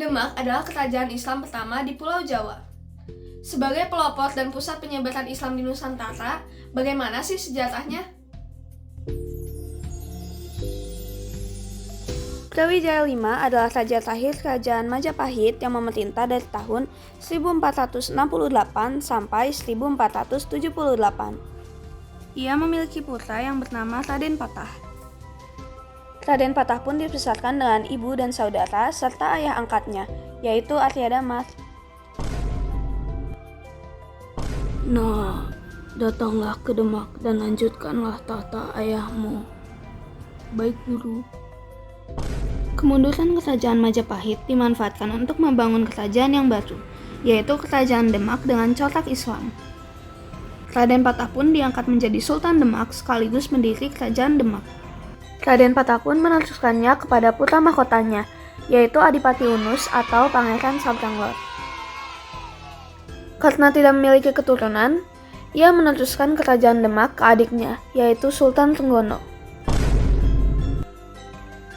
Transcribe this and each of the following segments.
Demak adalah kerajaan Islam pertama di Pulau Jawa. Sebagai pelopor dan pusat penyebaran Islam di Nusantara, bagaimana sih sejarahnya? Brawijaya V adalah raja terakhir kerajaan Majapahit yang memerintah dari tahun 1468 sampai 1478. Ia memiliki putra yang bernama Raden Patah. Raden Patah pun dibesarkan dengan ibu dan saudara serta ayah angkatnya, yaitu Arya Dama. Nah, datanglah ke Demak dan lanjutkanlah tahta ayahmu. Baik, Guru. Kemunduran kerajaan Majapahit dimanfaatkan untuk membangun kerajaan yang baru, yaitu kerajaan Demak dengan corak Islam. Raden Patah pun diangkat menjadi Sultan Demak sekaligus mendiri kerajaan Demak. Raden Patah pun meneruskannya kepada putra mahkotanya, yaitu Adipati Unus atau Pangeran Sabranglor. Karena tidak memiliki keturunan, ia meneruskan kerajaan Demak ke adiknya, yaitu Sultan Trenggono.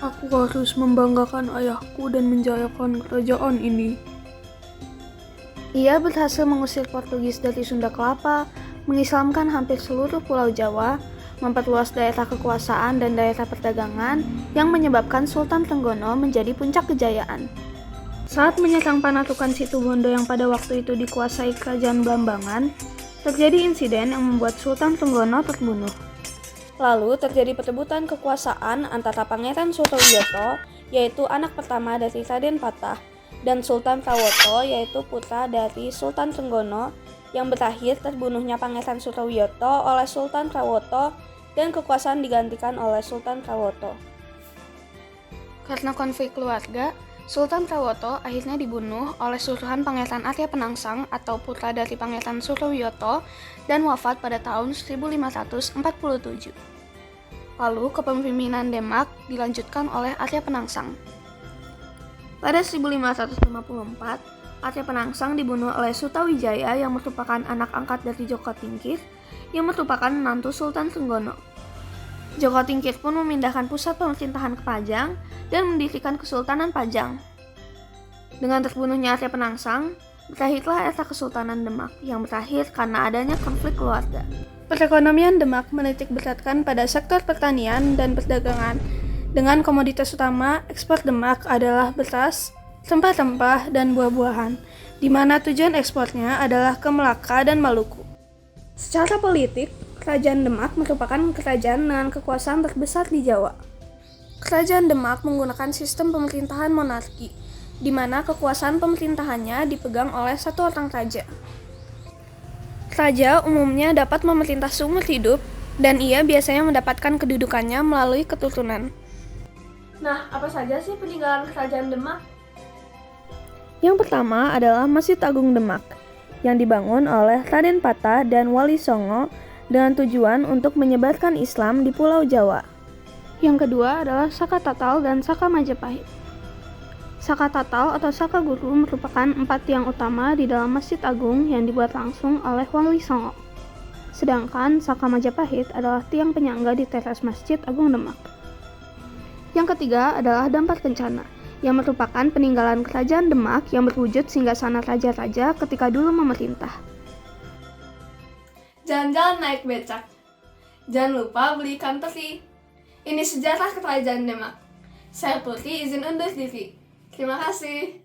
Aku harus membanggakan ayahku dan menjayakan kerajaan ini. Ia berhasil mengusir Portugis dari Sunda Kelapa, mengislamkan hampir seluruh Pulau Jawa, memperluas daerah kekuasaan dan daerah perdagangan yang menyebabkan Sultan Trenggono menjadi puncak kejayaan. Saat menyerang Panatukan Situbondo yang pada waktu itu dikuasai kerajaan Blambangan, terjadi insiden yang membuat Sultan Trenggono terbunuh. Lalu terjadi perebutan kekuasaan antara Pangeran Sutowiyoto, yaitu anak pertama dari Raden Patah, dan Sultan Prawoto, yaitu putra dari Sultan Trenggono, yang berakhir terbunuhnya Pangeran Sutowiyoto oleh Sultan Prawoto dan kekuasaan digantikan oleh Sultan Prawoto. Karena konflik keluarga, Sultan Prawoto akhirnya dibunuh oleh suruhan Pangeran Arya Penangsang atau putra dari Pangeran Sutowiyoto dan wafat pada tahun 1547. Lalu kepemimpinan Demak dilanjutkan oleh Arya Penangsang. Pada 1554, Arya Penangsang dibunuh oleh Sutawijaya yang merupakan anak angkat dari Joko Tingkir yang merupakan menantu Sultan Trenggono. Joko Tingkir pun memindahkan pusat pemerintahan ke Pajang dan mendirikan Kesultanan Pajang. Dengan terbunuhnya Arya Penangsang, berakhirlah era Kesultanan Demak yang berakhir karena adanya konflik keluarga. Perekonomian Demak menitik beratkan pada sektor pertanian dan perdagangan, dengan komoditas utama ekspor Demak adalah beras, rempah-rempah, dan buah-buahan, di mana tujuan ekspornya adalah ke Melaka dan Maluku. Secara politik, Kerajaan Demak merupakan kerajaan dengan kekuasaan terbesar di Jawa. Kerajaan Demak menggunakan sistem pemerintahan monarki, di mana kekuasaan pemerintahannya dipegang oleh satu orang raja. Raja umumnya dapat memerintah seumur hidup, dan ia biasanya mendapatkan kedudukannya melalui keturunan. Nah, apa saja sih peninggalan kerajaan Demak? Yang pertama adalah Masjid Agung Demak, yang dibangun oleh Raden Patah dan Wali Songo dengan tujuan untuk menyebarkan Islam di Pulau Jawa. Yang kedua adalah Saka Tatal dan Saka Majapahit. Saka Tatal atau Saka Guru merupakan 4 tiang utama di dalam Masjid Agung yang dibuat langsung oleh Wali Songo. Sedangkan Saka Majapahit adalah tiang penyangga di teras Masjid Agung Demak. Yang ketiga adalah Dampar Kencana, yang merupakan peninggalan kerajaan Demak yang berwujud singgasana raja-raja ketika dulu memerintah. Jalan-jalan naik becak. Jangan lupa beli ikan teri. Ini sejarah kerajaan Demak. Saya Putri izin undur diri. Terima kasih.